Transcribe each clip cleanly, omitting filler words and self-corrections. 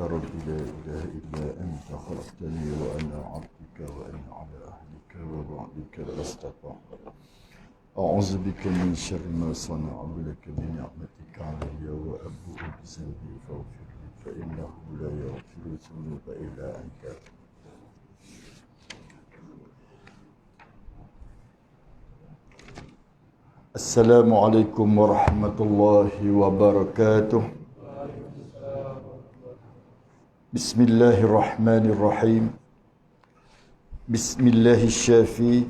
رب لا إله إلا أنت خلقتني وأنا عبدك وأنا على عهدك ووعدك ما استطعت. أعوذ بك من شر ما صنعت لك بنعمتك علي وأبوء بذنبي فاغفر لي فإنه لا يغفر الذنوب إلا أنت. السلام عليكم ورحمة الله وبركاته. بسم الله الرحمن الرحيم. بسم الله الشافي،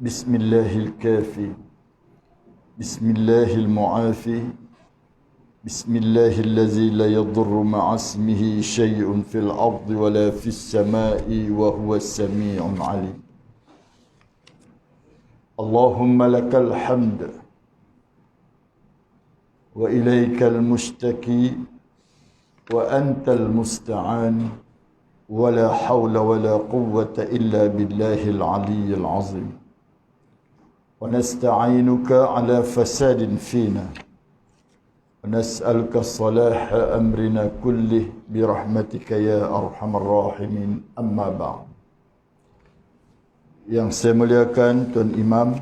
بسم الله الكافي، بسم الله المعافي، بسم الله الذي لا يضر مع اسمه شيء في الأرض ولا في السماء وهو السميع العليم. اللهم لك الحمد وإليك المشتكي وأنت المستعان ولا حول ولا قوة إلا بالله العلي العظيم. ونستعينك على فساد فينا ونسألك صلاح أمرنا كله برحمتك يا أرحم الراحمين. أما بعد. Yang saya muliakan Tuan Imam,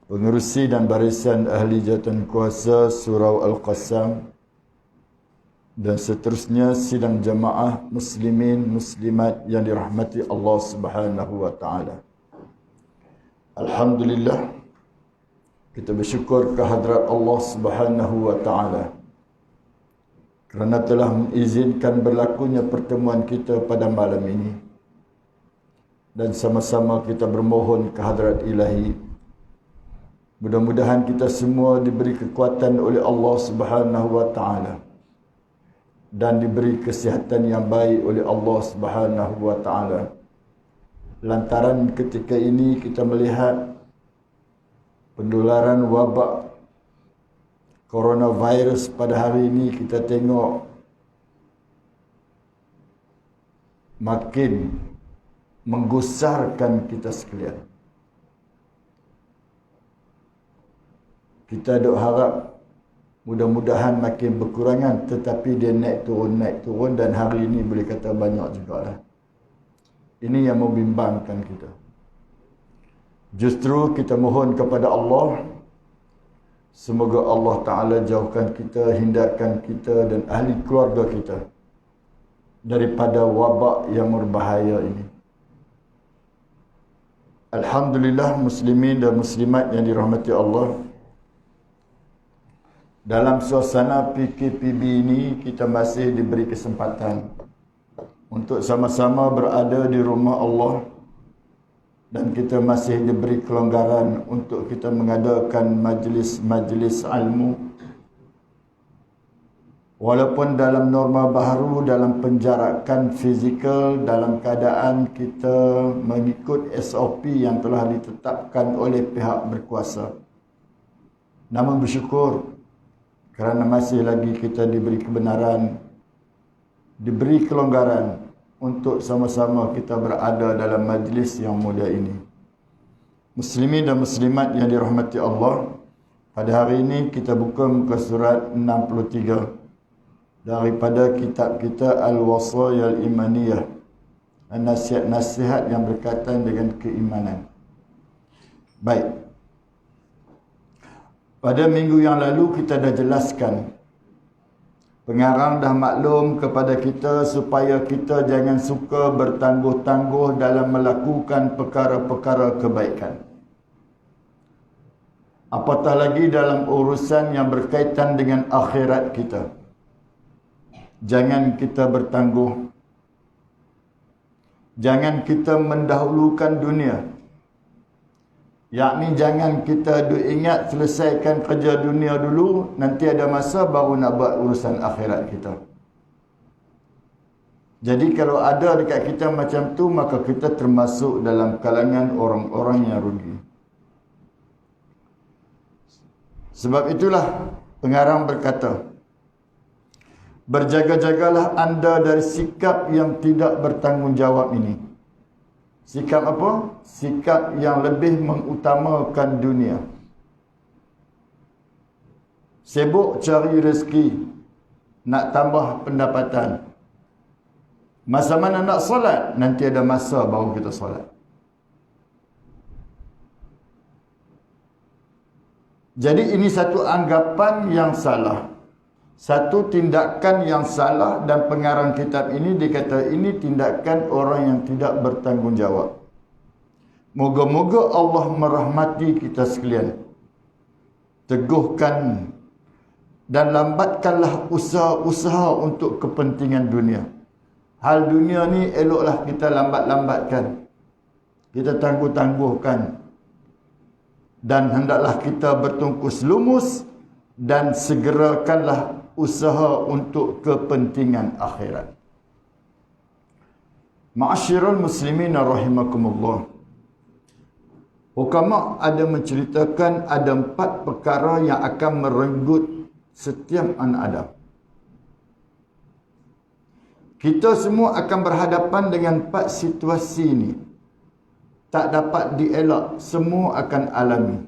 pengerusi dan barisan ahli jawatan kuasa Surau Al-Qassam, dan seterusnya sidang jamaah muslimin muslimat yang dirahmati Allah Subhanahu wa taala. Alhamdulillah, kita bersyukur kehadrat Allah Subhanahu wa taala kerana telah mengizinkan berlakunya pertemuan kita pada malam ini. Dan sama-sama kita bermohon kehadrat Ilahi, mudah-mudahan kita semua diberi kekuatan oleh Allah Subhanahu wa taala dan diberi kesihatan yang baik oleh Allah Subhanahu wa taala. Lantaran ketika ini kita melihat penularan wabak coronavirus pada hari ini, kita tengok makin menggusarkan kita sekalian. Kita dok harap mudah-mudahan makin berkurangan, tetapi dia naik turun dan hari ini boleh kata banyak jugalah. Ini yang membimbangkan kita. Justru kita mohon kepada Allah, semoga Allah Ta'ala jauhkan kita, hindarkan kita dan ahli keluarga kita daripada wabak yang berbahaya ini. Alhamdulillah, muslimin dan muslimat yang dirahmati Allah, dalam suasana PKPB ini kita masih diberi kesempatan untuk sama-sama berada di rumah Allah, dan kita masih diberi kelonggaran untuk kita mengadakan majlis-majlis ilmu. Walaupun dalam norma baharu, dalam penjarakan fizikal, dalam keadaan kita mengikut SOP yang telah ditetapkan oleh pihak berkuasa. Namun bersyukur kerana masih lagi kita diberi kebenaran, diberi kelonggaran untuk sama-sama kita berada dalam majlis yang mulia ini. Muslimin dan muslimat yang dirahmati Allah, pada hari ini kita buka muka surat 63 daripada kitab kita Al-Wasaya Al-Imaniyah, nasihat-nasihat yang berkaitan dengan keimanan. Baik. Pada minggu yang lalu kita dah jelaskan, pengarang dah maklum kepada kita supaya kita jangan suka bertangguh-tangguh dalam melakukan perkara-perkara kebaikan. Apatah lagi dalam urusan yang berkaitan dengan akhirat kita. Jangan kita bertangguh. Jangan kita mendahulukan dunia. Yakni jangan kita ingat selesaikan kerja dunia dulu, nanti ada masa baru nak buat urusan akhirat kita. Jadi kalau ada dekat kita macam tu, maka kita termasuk dalam kalangan orang-orang yang rugi. Sebab itulah pengarang berkata, berjaga-jagalah anda dari sikap yang tidak bertanggungjawab ini. Sikap apa? Sikap yang lebih mengutamakan dunia. Sibuk cari rezeki, nak tambah pendapatan. Masa mana nak solat, nanti ada masa baru kita solat. Jadi ini satu anggapan yang salah. Satu tindakan yang salah, dan pengarang kitab ini dikata ini tindakan orang yang tidak bertanggungjawab. Moga-moga Allah merahmati kita sekalian. Teguhkan dan lambatkanlah usaha-usaha untuk kepentingan dunia. Hal dunia ni eloklah kita lambat-lambatkan. Kita tangguh-tangguhkan. Dan hendaklah kita bertungkus lumus dan segerakanlah usaha untuk kepentingan akhirat. Ma'asyiral muslimin rahimakumullah. Hukama ada menceritakan ada 4 perkara yang akan merenggut setiap anak Adam. Kita semua akan berhadapan dengan 4 situasi ini. Tak dapat dielak, semua akan alami.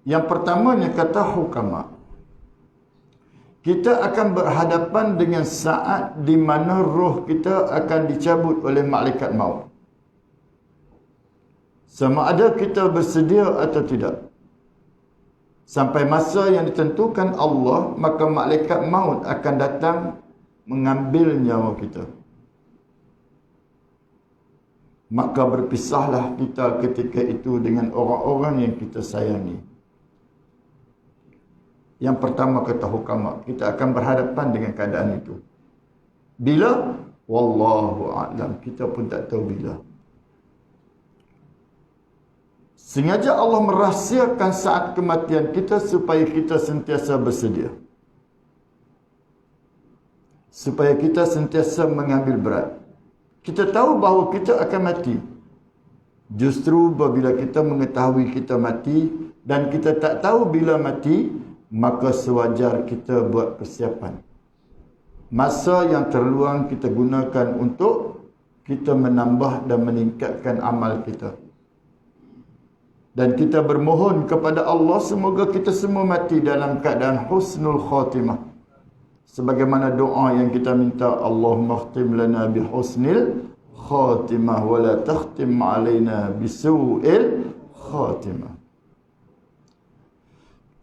Yang pertamanya kata hukama. Kita akan berhadapan dengan saat di mana roh kita akan dicabut oleh malaikat maut. Sama ada kita bersedia atau tidak. Sampai masa yang ditentukan Allah, maka malaikat maut akan datang mengambil nyawa kita. Maka berpisahlah kita ketika itu dengan orang-orang yang kita sayangi. Yang pertama kata hukama, kita akan berhadapan dengan keadaan itu. Bila? Wallahu a'lam. Kita pun tak tahu bila. Sengaja Allah merahsiakan saat kematian kita supaya kita sentiasa bersedia. Supaya kita sentiasa mengambil berat. Kita tahu bahawa kita akan mati. Justru apabila kita mengetahui kita mati dan kita tak tahu bila mati, maka sewajar kita buat persiapan. Masa yang terluang kita gunakan untuk kita menambah dan meningkatkan amal kita. Dan kita bermohon kepada Allah semoga kita semua mati dalam keadaan husnul khatimah. Sebagaimana doa yang kita minta, Allahumma khtim lana bihusnil khatimah wa la takhtim alaina bisu'il khatimah.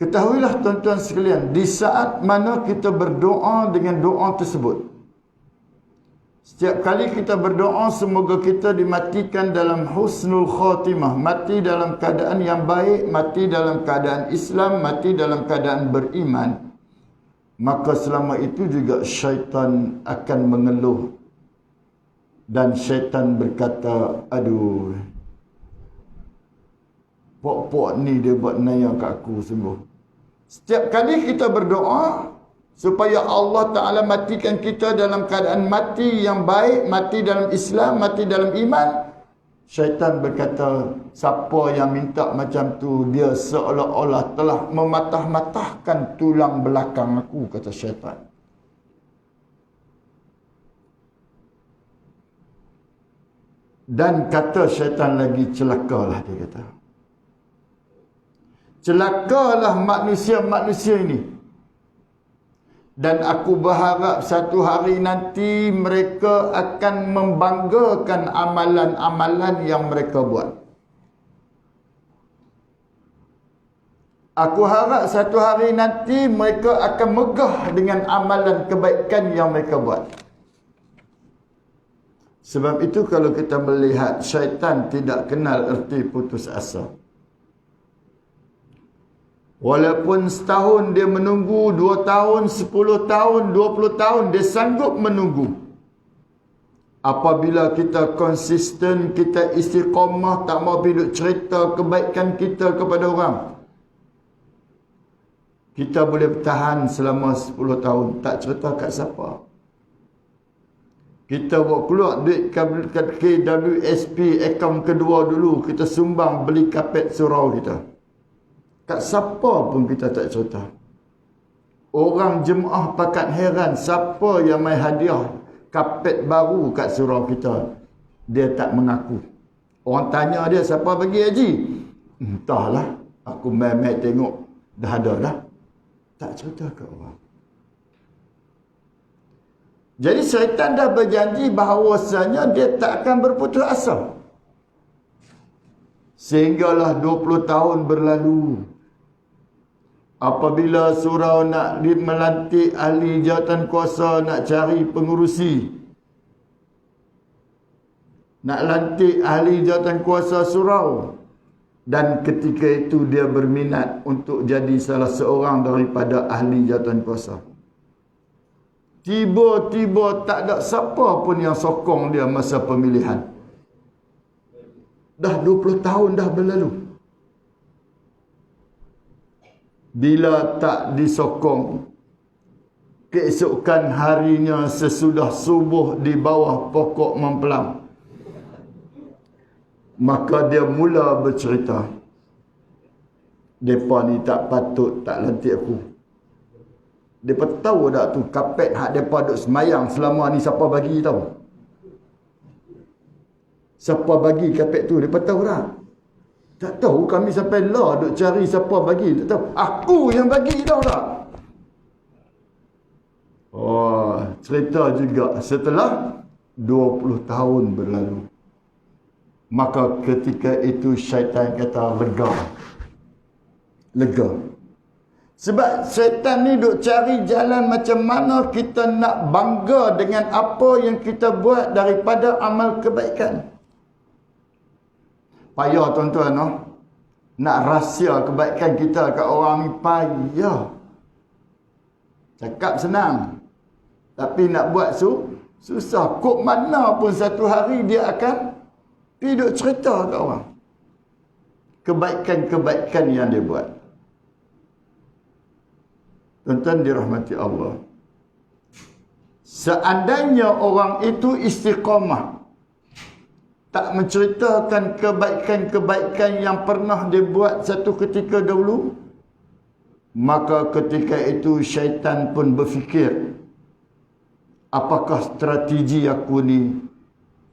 Ketahuilah tuan-tuan sekalian, di saat mana kita berdoa dengan doa tersebut, setiap kali kita berdoa semoga kita dimatikan dalam husnul khatimah, mati dalam keadaan yang baik, mati dalam keadaan Islam, mati dalam keadaan beriman, maka selama itu juga syaitan akan mengeluh. Dan syaitan berkata, aduh, pok-pok ni dia buat naya kat aku sungguh. Setiap kali kita berdoa supaya Allah Ta'ala matikan kita dalam keadaan mati yang baik, mati dalam Islam, mati dalam iman, syaitan berkata, siapa yang minta macam tu, dia seolah-olah telah mematah-matahkan tulang belakang aku, kata syaitan. Dan kata syaitan lagi, celakalah dia kata. Celakalah manusia-manusia ini. Dan aku berharap satu hari nanti mereka akan membanggakan amalan-amalan yang mereka buat. Aku harap satu hari nanti mereka akan megah dengan amalan kebaikan yang mereka buat. Sebab itu kalau kita melihat syaitan tidak kenal erti putus asa. Walaupun setahun dia menunggu, 2 tahun, 10 tahun, 20 tahun, dia sanggup menunggu. Apabila kita konsisten, kita istiqamah, tak mau hidup cerita kebaikan kita kepada orang, kita boleh bertahan selama 10 tahun, tak cerita kat siapa. Kita buat keluar duit KWSP akaun kedua dulu, kita sumbang beli kapet surau kita. Kat siapa pun kita tak cerita. Orang jemaah pakat heran, siapa yang mai hadiah kapet baru kat surau kita. Dia tak mengaku. Orang tanya dia, siapa bagi haji? Entahlah, aku mai tengok, dah ada dah. Tak cerita kat orang. Jadi syaitan dah berjanji bahawasanya dia tak akan berputus asa. Sehinggalah 20 tahun berlalu. Apabila surau nak melantik ahli jawatan kuasa, nak cari pengurusi, nak lantik ahli jawatan kuasa surau, dan ketika itu dia berminat untuk jadi salah seorang daripada ahli jawatan kuasa. Tiba-tiba tak ada siapa pun yang sokong dia masa pemilihan. Dah 20 tahun dah berlalu. Bila tak disokong, keesokan harinya sesudah subuh di bawah pokok mempelang, maka dia mula bercerita, "Depa ni tak patut tak lantik aku." Depa tahu tak tu kapet hak depa duk semayang selama ni siapa bagi tahu? Siapa bagi kapet tu? Depa tahu tak? Tak tahu, kami sampai lah duk cari siapa bagi. Tak tahu. Aku yang bagi, tahu tak? Oh, cerita juga setelah 20 tahun berlalu. Maka ketika itu syaitan kata lega. Lega. Sebab syaitan ni duk cari jalan macam mana kita nak bangga dengan apa yang kita buat daripada amal kebaikan. Payah tuan-tuan, no? Nak rahsia kebaikan kita kat orang ni payah. Cakap senang, tapi nak buat susah. Kok mana pun satu hari dia akan pergi duk cerita kat orang kebaikan-kebaikan yang dia buat. Tuan-tuan dirahmati Allah, seandainya orang itu istiqamah, tak menceritakan kebaikan-kebaikan yang pernah dia buat satu ketika dahulu, maka ketika itu syaitan pun berfikir, apakah strategi aku ni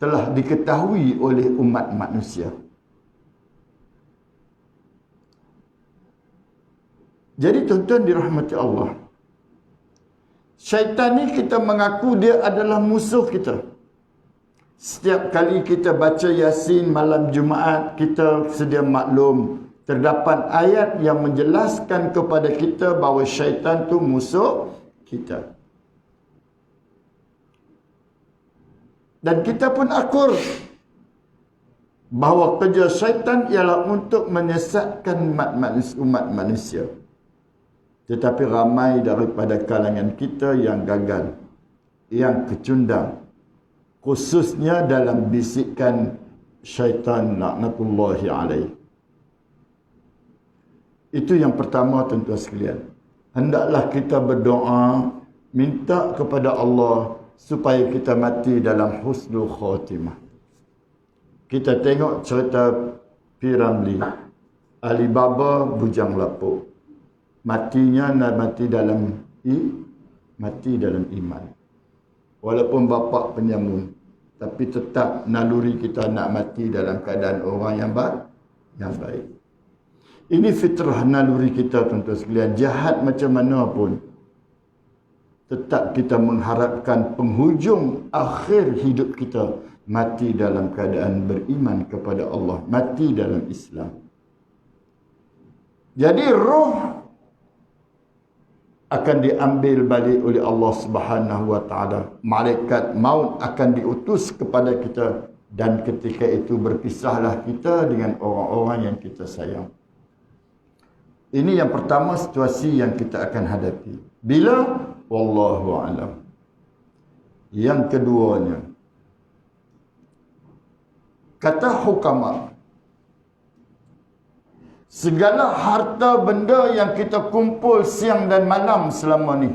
telah diketahui oleh umat manusia. Jadi tuan-tuan dirahmati Allah, syaitan ni kita mengaku dia adalah musuh kita. Setiap kali kita baca Yasin malam Jumaat, kita sedia maklum terdapat ayat yang menjelaskan kepada kita bahawa syaitan tu musuh kita. Dan kita pun akur bahawa kerja syaitan ialah untuk menyesatkan umat manusia. Tetapi ramai daripada kalangan kita yang gagal, yang kecundang, khususnya dalam bisikan syaitan laknatullahi alaih. Itu yang pertama tuan-tuan sekalian. Hendaklah kita berdoa, minta kepada Allah supaya kita mati dalam husnul khatimah. Kita tengok cerita P. Ramlee, Alibaba bujang lapuk. Matinya mati dalam iman. Walaupun bapa penyamun, tapi tetap naluri kita nak mati dalam keadaan orang yang baik. Ini fitrah naluri kita tuan-tuan sekalian. Jahat macam mana pun, tetap kita mengharapkan penghujung akhir hidup kita mati dalam keadaan beriman kepada Allah, mati dalam Islam. Jadi roh akan diambil balik oleh Allah Subhanahu wa taala. Malaikat maut akan diutus kepada kita, dan ketika itu berpisahlah kita dengan orang-orang yang kita sayang. Ini yang pertama situasi yang kita akan hadapi. Bila? Wallahu a'lam. Yang keduanya, kata hukama, segala harta benda yang kita kumpul siang dan malam selama ni,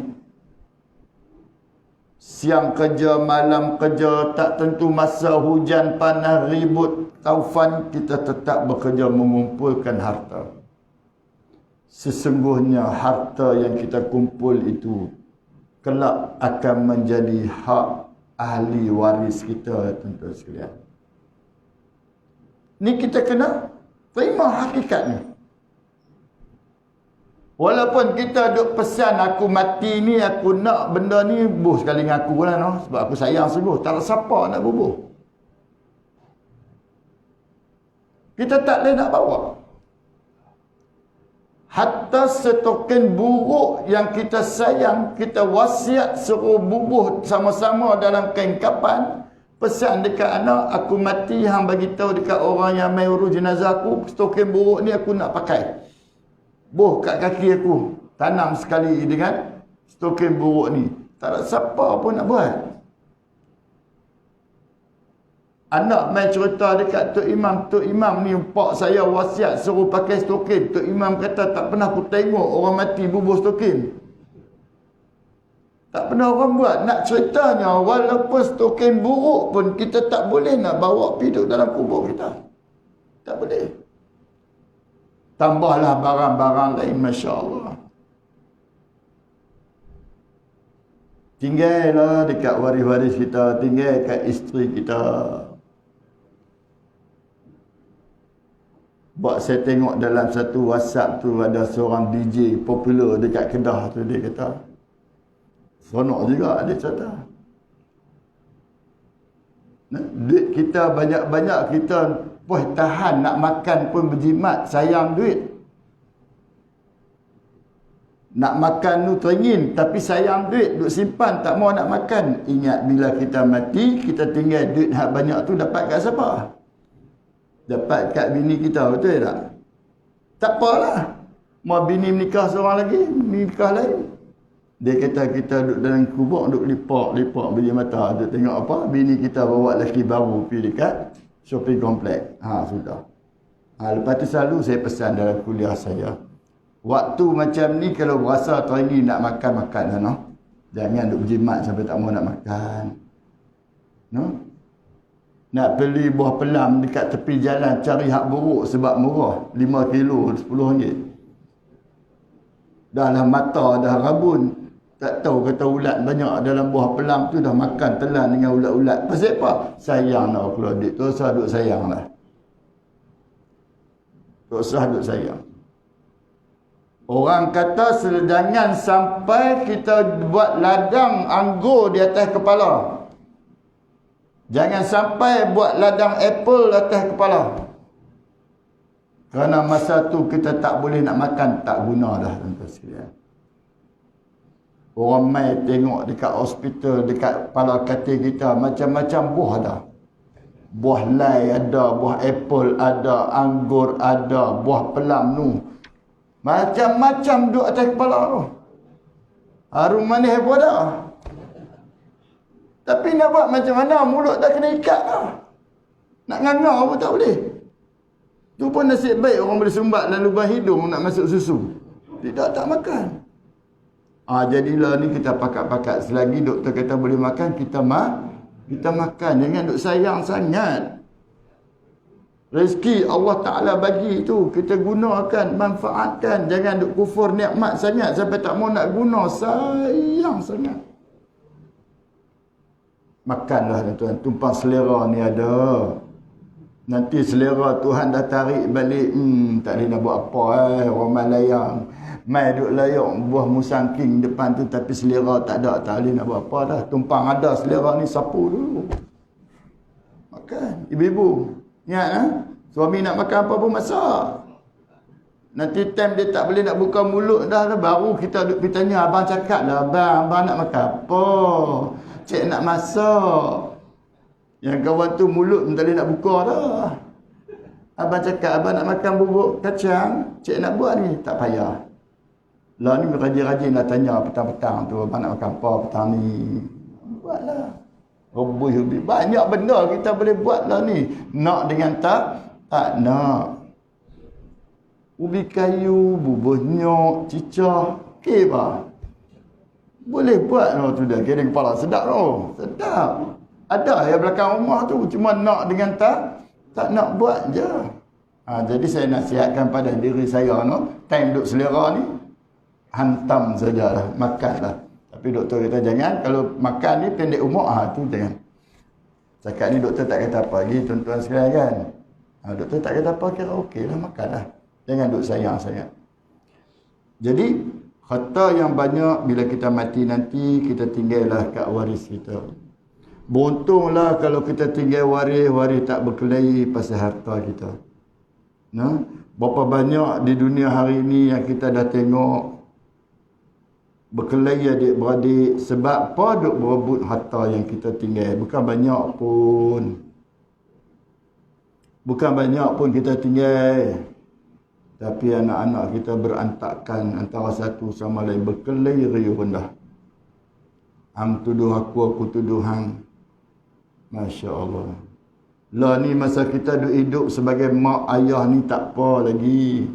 siang kerja, malam kerja, tak tentu masa hujan, panas, ribut, taufan, kita tetap bekerja mengumpulkan harta. Sesungguhnya harta yang kita kumpul itu kelak akan menjadi hak ahli waris kita, tuan-tuan sekalian. Ni kita kena terima hakikat ni. Walaupun kita duk pesan aku mati ni, aku nak benda ni, buh sekali dengan aku lah, no? Sebab aku sayang sungguh. Tak ada siapa nak bubuh. Kita tak boleh nak bawa. Hatta setoken buruk yang kita sayang, kita wasiat suruh bubuh sama-sama dalam kain kapan. Pesan dekat anak, aku mati, hang bagi tahu dekat orang yang mai urus jenazah aku, setoken buruk ni aku nak pakai. Buh kat kaki aku. Tanam sekali dengan setoken buruk ni. Tak ada siapa pun nak buat. Anak main cerita dekat Tok Imam ni, pak saya wasiat suruh pakai stokin. Tok Imam kata tak pernah aku tengok orang mati bubuh stokin. Tak pernah orang buat. Nak ceritanya, walaupun stokin buruk pun kita tak boleh nak bawa pergi dalam kubur kita. Tak boleh. Tambahlah barang-barang lain, Masya Allah. Tinggallah dekat waris-waris kita, tinggal kat isteri kita. Sebab saya tengok dalam satu WhatsApp tu ada seorang DJ popular dekat Kedah tu, dia kata seronok juga dia kata. Duit kita banyak-banyak, kita tahan nak makan pun berjimat, sayang duit. Nak makan tu teringin tapi sayang duit, duk simpan tak mau nak makan. Ingat bila kita mati, kita tinggal duit hak banyak tu dapat kat siapa? Dapat kat bini kita, betul tak? Tak apalah. Mau bini menikah seorang lagi, menikah lain. Dia kata kita duduk dalam kubur, duduk lipak biji mata. Duduk tengok apa? Bini kita bawa lelaki baru pergi dekat shopping complex. Sudah. Lepas tu selalu saya pesan dalam kuliah saya. Waktu macam ni kalau berasa teringin nak makan lah, no? Jangan duduk berjimat sampai tak mau nak makan. No? Nak beli buah pelam dekat tepi jalan, cari hak buruk sebab murah. 5 kilo, 10 ringgit. Dah lah mata, dah rabun. Tak tahu kata ulat banyak dalam buah pelam tu, dah makan telan dengan ulat-ulat. Pasal apa? Sayang nak keluar duit. Tak usah duk sayang lah. Tak usah duk sayang. Orang kata jangan sampai kita buat ladang anggur di atas kepala. Jangan sampai buat ladang apple atas kepala. Kerana masa tu kita tak boleh nak makan, tak guna dah tuan-tuan sekalian. Orang mai tengok dekat hospital, dekat kepala katil kita, macam-macam buah dah. Buah lai ada, buah apple ada, anggur ada, buah pelam tu. Macam-macam duduk atas kepala tu. Harum manis pun ada. Tapi nak buat macam mana? Mulut dah kena ikat dah. Nak ngangau pun tak boleh. Tu pun nasib baik orang boleh sumbat dalam lubang hidung nak masuk susu. Tidak, tak makan. Jadilah ni kita pakat-pakat. Selagi doktor kata boleh makan, kita makan. Jangan duk sayang sangat. Rezeki Allah Ta'ala bagi tu, kita gunakan, manfaatkan. Jangan duk kufur nikmat sangat sampai tak mau nak guna. Sayang sangat. Makanlah tuan-tuan, tumpang selera ni ada. Nanti selera Tuhan dah tarik balik. Tak boleh nak buat apa orang Malayang. Mai duk layak buah musangking depan tu, tapi selera tak ada, tak boleh nak buat apa dah. Tumpang ada selera ni, sapu dulu. Makan. Ibu-ibu, ingat suami nak makan apa pun masak. Nanti time dia tak boleh nak buka mulut dah, baru kita duk pergi tanya, abang cakap lah, abang nak makan apa? Cik nak masak. Yang kawan tu mulut tak boleh nak buka dah. Abang cakap, abang nak makan bubuk kacang, cik nak buat ni, tak payah. Lah ni rajin-rajin nak tanya petang-petang tu, abang nak makan apa petang ni. Buatlah. Lebih banyak benda kita boleh buat lah ni. Nak dengan tak nak. Ubi kayu, bubur nyok, cicah, okey bah. Boleh buat tu dah. Kira kepala sedap tu. Sedap. Ada yang belakang rumah tu. Cuma nak dengan tak nak buat je. Jadi saya nasihatkan pada diri saya time duduk selera ni, hantam sajalah. Makanlah. Tapi doktor kata jangan. Kalau makan ni pendek umur, tu jangan. Cakap ni doktor tak kata apa lagi, tuan-tuan sekalian kan. Doktor tak kata apa, kira okey lah, makanlah. Jangan duduk sayang sangat. Jadi harta yang banyak bila kita mati nanti kita tinggallah kat waris kita. Beruntunglah kalau kita tinggal waris tak berkelahi pasal harta kita. Nah, berapa banyak di dunia hari ini yang kita dah tengok berkelahi adik-beradik sebab apa duk berebut harta yang kita tinggal. Bukan banyak pun kita tinggal. Tapi anak-anak kita berantakan antara satu sama lain, berkelahi riuh rendah. Hang tuduh aku tuduh hang. Masya Allah. Lah ni masa kita duk hidup sebagai mak ayah ni tak apa lagi.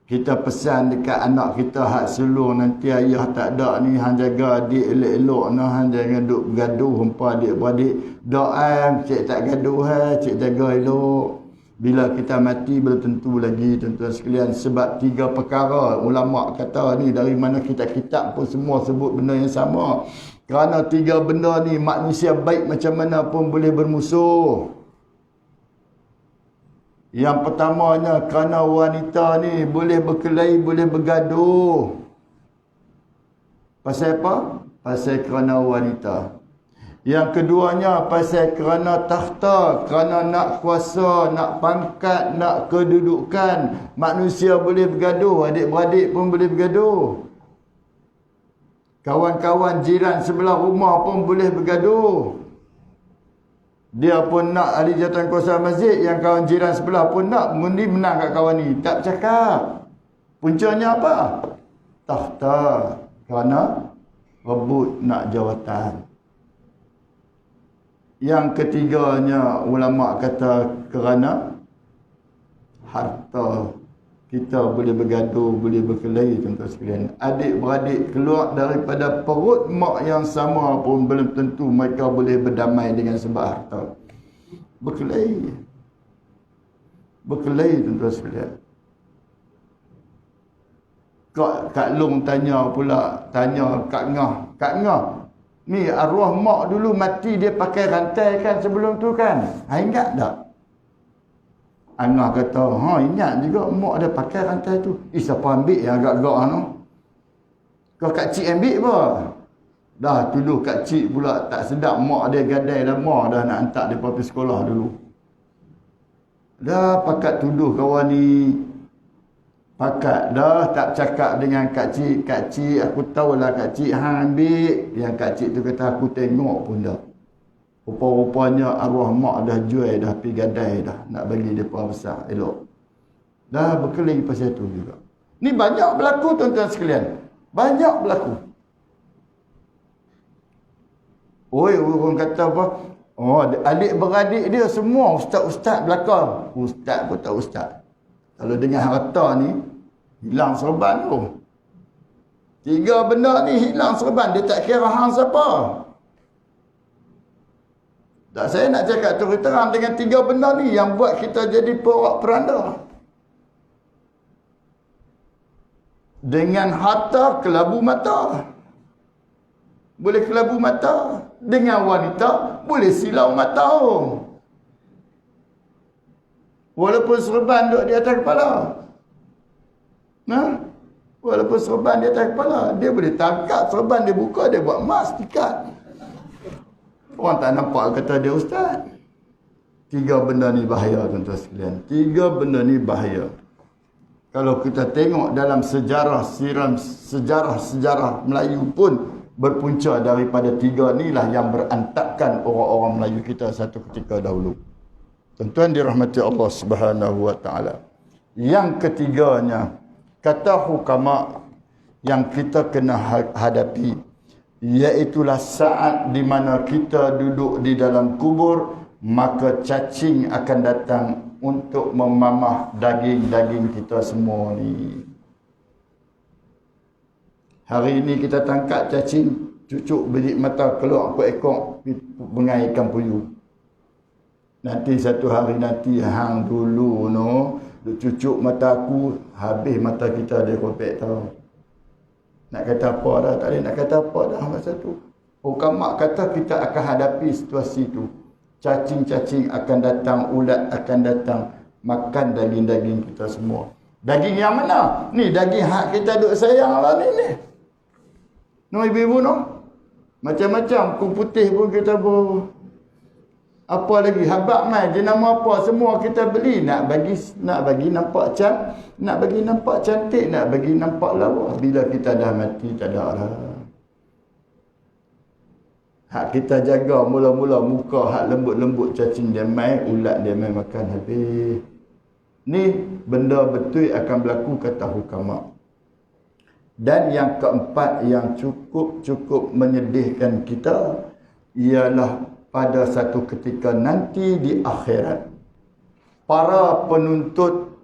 Kita pesan dekat anak kita hak sulung nanti ayah tak ada ni, hang jaga adik elok-elok nah, hang jangan duk gaduh hampa adik-beradik. Doa cik tak gaduh cik jaga elok. Bila kita mati belum tentu lagi tuan-tuan sekalian, sebab 3 perkara ulama kata ni, dari mana kitab-kitab pun semua sebut benda yang sama. Kerana 3 benda ni manusia baik macam mana pun boleh bermusuh. Yang pertamanya kerana wanita ni boleh berkelahi, boleh bergaduh. Pasal apa? Pasal kerana wanita. Yang keduanya pasal kerana takhta, kerana nak kuasa, nak pangkat, nak kedudukan. Manusia boleh bergaduh, adik-beradik pun boleh bergaduh. Kawan-kawan jiran sebelah rumah pun boleh bergaduh. Dia pun nak ahli jawatan kuasa masjid, yang kawan jiran sebelah pun nak mengundi menang kat kawan ni. Tak bercakap. Puncanya apa? Takhta. Kerana rebut nak jawatan. Yang ketiganya ulama kata kerana harta. Kita boleh bergaduh, boleh berkelahi tuan-tuan sekalian. Adik-beradik keluar daripada perut mak yang sama pun belum tentu mereka boleh berdamai dengan sebab harta. Berkelahi. Berkelahi tuan-tuan sekalian. Kak Long tanya pula, tanya Kak Ngah. Kak Ngah, ni arwah mak dulu mati dia pakai rantai kan sebelum tu kan? Ingat tak? Angah kata, ingat juga mak ada pakai rantai tu. Siapa ambil yang agak-agak tu? Kau Kak Cik ambil apa? Dah tuduh Kak Cik pula tak sedap mak dia gadai lama dah nak hantar dia pergi sekolah dulu. Dah pakat tuduh kawan ni. Pakat dah tak cakap dengan Kak Cik. Kak Cik aku tahulah Kak Cik hang ambil. Yang Kak Cik tu kata aku tengok pun dah. Rupa-rupanya arwah mak dah jual dah pergi gadai dah. Nak bagi dia besar elok. Dah berkelahi pasal tu juga. Ni banyak berlaku tuan-tuan sekalian. Banyak berlaku. Orang kata apa? Adik-beradik dia semua ustaz-ustaz belakang. Ustaz pun tak ustaz. Kalau dengan harta ni, hilang serban tu. 3 benda ni hilang serban. Dia tak kira hang siapa. Tak, saya nak cakap terus terang dengan 3 benda ni yang buat kita jadi porak-peranda. Dengan harta kelabu mata. Boleh kelabu mata. Dengan wanita boleh silau mata. Walaupun serban duduk di atas kepala. Walaupun serban di atas kepala, dia boleh tangkap serban, dia buka, dia buat emas, tikat. Orang tak nampak kata dia ustaz. 3 benda ni bahaya tuan-tuan sekalian. 3 benda ni bahaya. Kalau kita tengok dalam sejarah Melayu pun berpunca daripada 3 inilah yang berantakkan orang-orang Melayu kita satu ketika dahulu. Tuan-tuan dirahmati Allah Subhanahu wa taala. Yang ketiganya, kata hukama yang kita kena hadapi, iaitulah saat di mana kita duduk di dalam kubur, maka cacing akan datang untuk memamah daging-daging kita semua ni. Hari ini kita tangkap cacing, cucuk bilik mata keluar ekor bengai ikan puyuh. Nanti satu hari nanti hang dulu cucuk mata aku, habis mata kita dia kopek tau. Nak kata apa dah, tak boleh nak kata apa dah masa tu. Hukama kata kita akan hadapi situasi tu. Cacing-cacing akan datang, ulat akan datang, makan daging-daging kita semua. Daging yang mana? Ni daging hak kita duk sayang lah ni. No ibu-ibu no. Macam-macam kulit putih pun kita pun apa lagi habak mai jenama apa semua kita beli nak bagi nampak cantik, nak bagi nampak lawa. Bila kita dah mati tak ada lah. Hak kita jaga mula-mula muka hak lembut-lembut cacing dia mai, ulat dia mai makan habis. Ni benda betul akan berlaku kata hukama. Dan yang keempat yang cukup menyedihkan kita ialah pada satu ketika nanti di akhirat para penuntut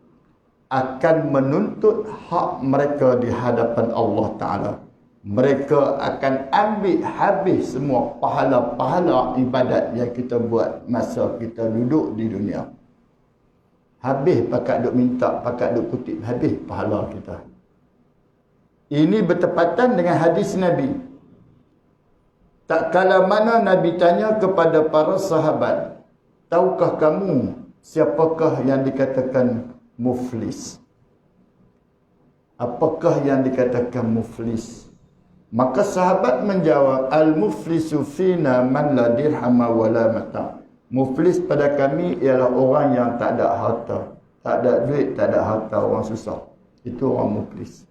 akan menuntut hak mereka di hadapan Allah Ta'ala. Mereka akan ambil habis semua pahala-pahala ibadat yang kita buat masa kita duduk di dunia. Habis pakat duk minta, pakat duk kutip, habis pahala kita. Ini bertepatan dengan hadis Nabi. Tak kala mana Nabi tanya kepada para sahabat, tahukah kamu siapakah yang dikatakan muflis? Apakah yang dikatakan muflis? Maka sahabat menjawab, al-muflisu fina man la dirhama wala mata'. Muflis pada kami ialah orang yang tak ada harta. Tak ada duit, tak ada harta, orang susah. Itu orang muflis.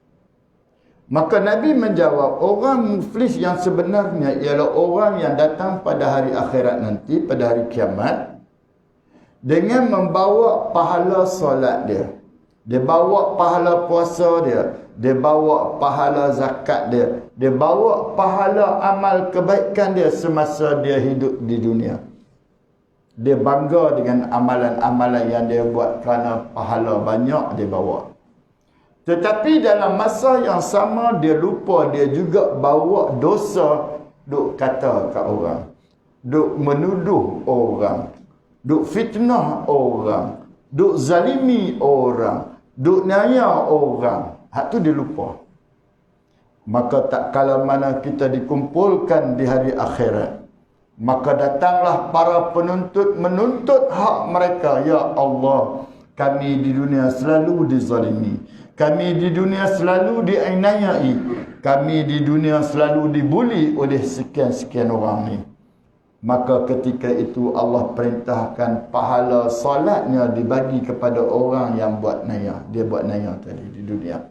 Maka Nabi menjawab, orang muflis yang sebenarnya ialah orang yang datang pada hari akhirat nanti, pada hari kiamat, dengan membawa pahala solat dia. Dia bawa pahala puasa dia. Dia bawa pahala zakat dia. Dia bawa pahala amal kebaikan dia semasa dia hidup di dunia. Dia bangga dengan amalan-amalan yang dia buat kerana pahala banyak dia bawa. Tetapi dalam masa yang sama dia lupa dia juga bawa dosa, duk kata kat orang, duk menuduh orang, duk fitnah orang, duk zalimi orang, duk naya orang. Hak tu dia lupa. Maka tak kala mana kita dikumpulkan di hari akhirat, maka datanglah para penuntut menuntut hak mereka. Ya Allah, kami di dunia selalu dizalimi. Kami di dunia selalu dianiayai. Kami di dunia selalu dibuli oleh sekian-sekian orang ni. Maka ketika itu Allah perintahkan pahala solatnya dibagi kepada orang yang buat naya. Dia buat naya tadi di dunia.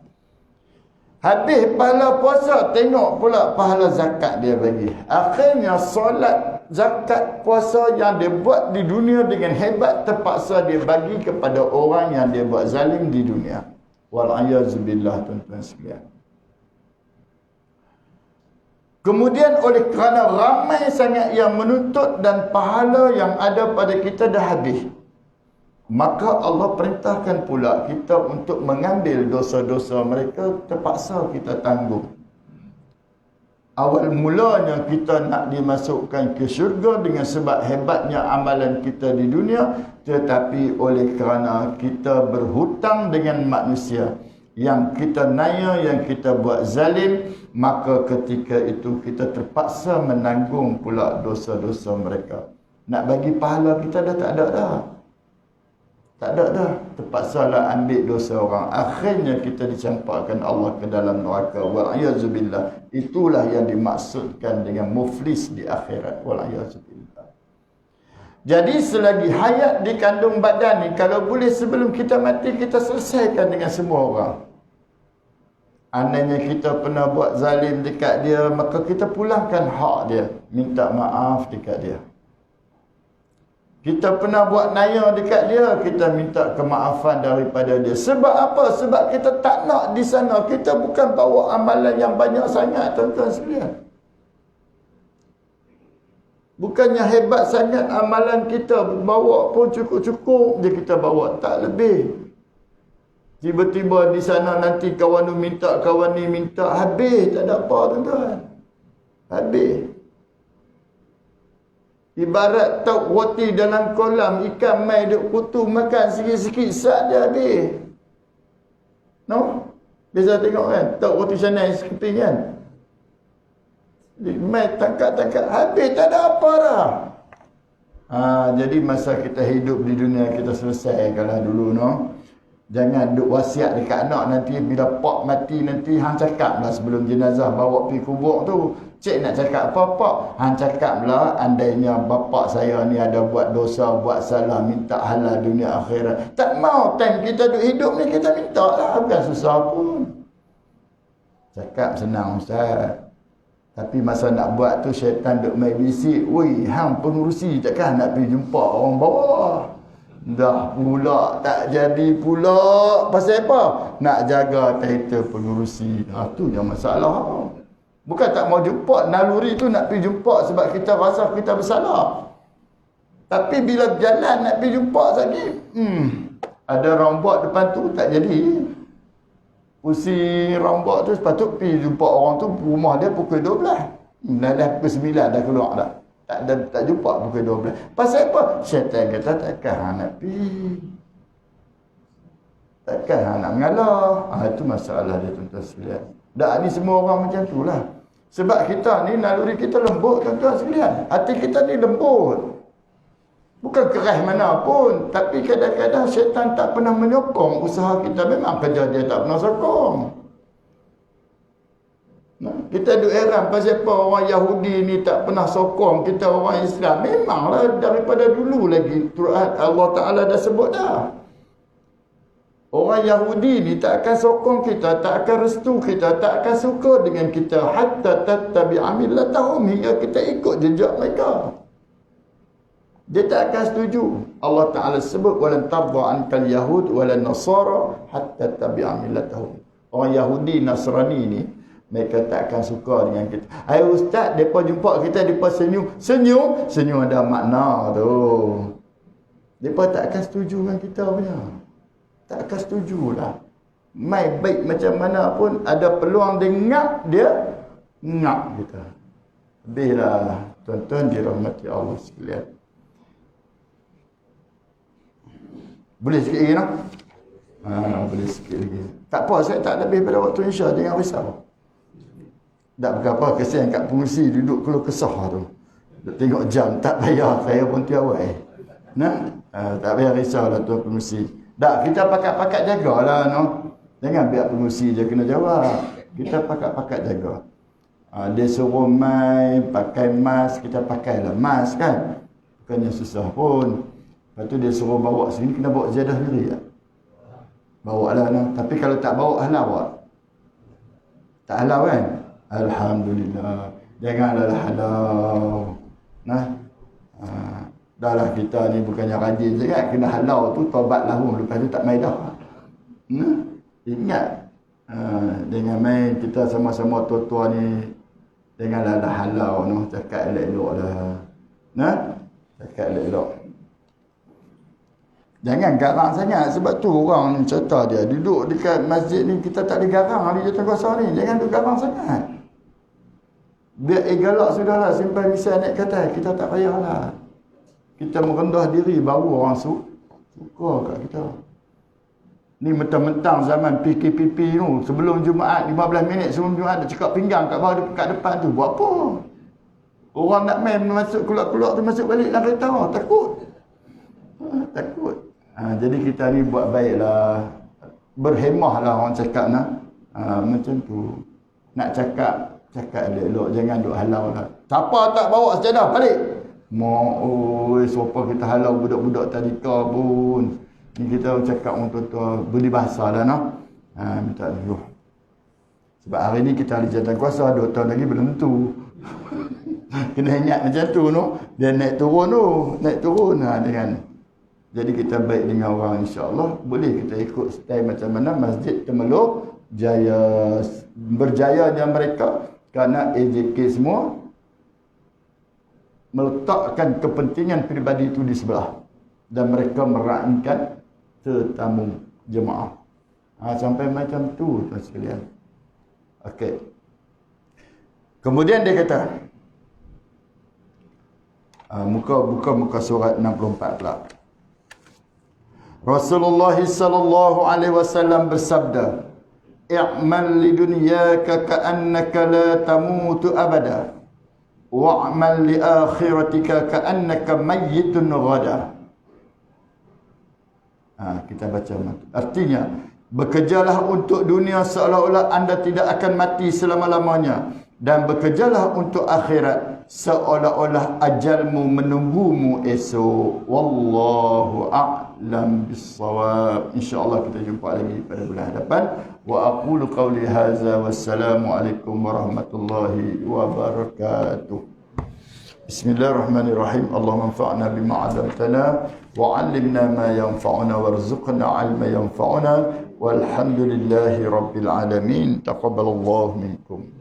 Habis pahala puasa, tengok pula pahala zakat dia bagi. Akhirnya solat, zakat, puasa yang dia buat di dunia dengan hebat terpaksa dia bagi kepada orang yang dia buat zalim di dunia. Wal'ayazubillah, tuan-tuan sekalian. Kemudian oleh kerana ramai sangat yang menuntut dan pahala yang ada pada kita dah habis, maka Allah perintahkan pula kita untuk mengambil dosa-dosa mereka, terpaksa kita tanggung. Awal mulanya kita nak dimasukkan ke syurga dengan sebab hebatnya amalan kita di dunia, tetapi oleh kerana kita berhutang dengan manusia, yang kita naya, yang kita buat zalim, maka ketika itu kita terpaksa menanggung pula dosa-dosa mereka. Nak bagi pahala kita dah tak ada dah. Tak ada dah. Terpaksalah ambil dosa orang. Akhirnya kita dicampakkan Allah ke dalam neraka. Wal'ayazubillah. Itulah yang dimaksudkan dengan muflis di akhirat. Wal'ayazubillah. Jadi selagi hayat di kandung badan ni, kalau boleh sebelum kita mati, kita selesaikan dengan semua orang. Andainya kita pernah buat zalim dekat dia, maka kita pulangkan hak dia. Minta maaf dekat dia. Kita pernah buat naya dekat dia, kita minta kemaafan daripada dia. Sebab apa? Sebab kita tak nak di sana. Kita bukan bawa amalan yang banyak sangat, tuan-tuan sekalian. Bukannya hebat sangat amalan kita, bawa pun cukup-cukup je kita bawa, tak lebih. Tiba-tiba di sana nanti kawan tu minta, kawan ni minta, habis tak ada apa, tuan-tuan. Habis. Ibarat tauk roti dalam kolam, ikan mai duk kutu, makan sikit-sikit sat dia habis. No? Biasa tengok kan, tauk roti canai sekeping kan. Mai tangkap-tangkap, habis tak ada apa dah. Jadi masa kita hidup di dunia kita selesaikanlah dulu, no. Jangan duk wasiat dekat anak nanti bila pak mati nanti hang cakap lah sebelum jenazah bawa pergi kubur tu. Cik nak cakap apa pak? Hang cakap lah andainya bapak saya ni ada buat dosa, buat salah, minta halal dunia akhirat. Tak mau time kita duk hidup ni kita minta lah. Bukan susah pun. Cakap senang Ustaz. Tapi masa nak buat tu syaitan duk main bisik. Woi hang pengurusi takkan nak pergi jumpa orang bawah. Dah pula tak jadi pula. Pasal apa? Nak jaga title pengurusi. Tu yang masalah. Bukan tak mau jumpa. Naluri tu nak pergi jumpa sebab kita rasa kita bersalah. Tapi bila jalan nak pergi jumpa lagi, ada rombak depan tu tak jadi. Usi rombak tu sepatut pergi jumpa orang tu. Rumah dia pukul 12. Dah pukul 9 dah keluar dah. Tak jumpa pukul 12. Pasal apa? Syaitan kata takkan hang nak pergi. Takkan hang nak mengalah. Itu masalah dia tuan-tuan sekalian. Dak ni semua orang macam tu lah. Sebab kita ni naluri kita lembut tuan-tuan sekalian. Hati kita ni lembut. Bukan keras mana pun. Tapi kadang-kadang syaitan tak pernah menyokong usaha kita. Memang kerja dia tak pernah sokong. Kita duk heran pasal apa orang Yahudi ni tak pernah sokong kita orang Islam. Memanglah daripada dulu lagi Allah Ta'ala dah sebut dah. Orang Yahudi ni tak akan sokong kita, tak akan restu kita, tak akan suka dengan kita hatta tattabi'a millatahum, hingga kita ikut jejak mereka. Dia tak akan setuju. Allah Ta'ala sebut walan tarda ankal yahud walan nasara hatta tattabi'a millatahum. Orang Yahudi Nasrani ni mereka tak akan suka dengan kita. Hai ustaz, depa jumpa kita, depa senyum. Senyum ada makna tu. Depa tak akan setuju dengan kita punya. Tak akan setujulah. Mai baik macam mana pun ada peluang dia ngap kita. Habislah tuan-tuan dirahmati Allah sekalian. Boleh sikit lagi nak? Boleh sikit lagi. Tak apa, saya tak lebih pada waktu Isya, jangan risau. Tak berapa, kesian kat pengurusi duduk keluh kesah tu. Duk tengok jam, tak payah, saya pun tiawai. Tak payah risau lah tuan pengurusi. Tak, kita pakat-pakat jagalah, no. Jangan biar pengurusi je kena jawab. Kita pakat-pakat jaga. Dia suruh mai pakai mask, kita pakailah mask kan. Bukannya susah pun. Lepas tu dia suruh bawa sini, kena bawa ziyadah diri tak? Bawa lah, no. Tapi kalau tak bawa, halau tak? Tak halau kan? Alhamdulillah. Janganlah halau. Dah lah kita ni bukannya rajin je kan. Kena halau tu taubat lahum. Lepas tu tak main dah. Ingat. Jangan main kita sama-sama tua-tua ni. Janganlah halau. Cakap elok-elok dah. Cakap elok-elok. Jangan garang sangat. Sebab tu orang ni cerita dia. Duduk dekat masjid ni kita tak ada garang hari Jawatankuasa ni. Jangan duduk garang sangat. Biar galak sudahlah. Simpan misal naik kata. Kita tak payahlah. Kita merendah diri baru orang suka kat kita. Ni mentang-mentang zaman PKPP tu. Sebelum Jumaat, 15 minit sebelum Jumaat, dia cakap pinggang kat bawah kat depan tu. Buat apa? Orang nak main masuk keluar-keluar tu masuk balik dalam kereta. Takut. Takut. Jadi kita ni buat baiklah. Berhemahlah orang cakap nak. Macam tu. Nak cakap elok-elok. Jangan duk halau lah. Siapa tak bawa sejadah balik? Siapa kita halau budak-budak tadika pun. Ni kita cakap orang tua-tua berbahasa dah nak. Minta dulu. Sebab hari ni kita ahli Jawatankuasa 2 tahun lagi belum tentu. Kena ingat macam tu no. Dia naik turun tu. Naik turun dengan. Jadi kita baik dengan orang insya-Allah. Boleh kita ikut style macam mana Masjid Temeluk Jaya. Berjayanya mereka. Kerana AJK semua meletakkan kepentingan peribadi itu di sebelah. Dan mereka meraihkan tetamu jemaah. Sampai macam tu tuan sekalian. Okey. Kemudian dia kata, muka surat 64 pula. Rasulullah sallallahu alaihi wasallam bersabda, "I'mal lidunyaka ka'annaka la tamutu abada, wa'mal li akhiratika ka'annaka mayyitun ghada." Kita baca. Artinya, bekerjalah untuk dunia seolah-olah anda tidak akan mati selama-lamanya. Dan bekerjalah untuk akhirat seolah-olah ajalmu menunggumu esok. Wallahu a'lam bissawab. InsyaAllah kita jumpa lagi pada bulan hadapan. Wa aqulu qawli hadza wassalamualaikum warahmatullahi wabarakatuh. Bismillahirrahmanirrahim. Allahumma anfa'na bima 'allamtana wa 'allimna ma yanfa'una warzuqna 'ilma yanfa'una walhamdulillahi rabbil alamin. Taqabbalallahu minkum.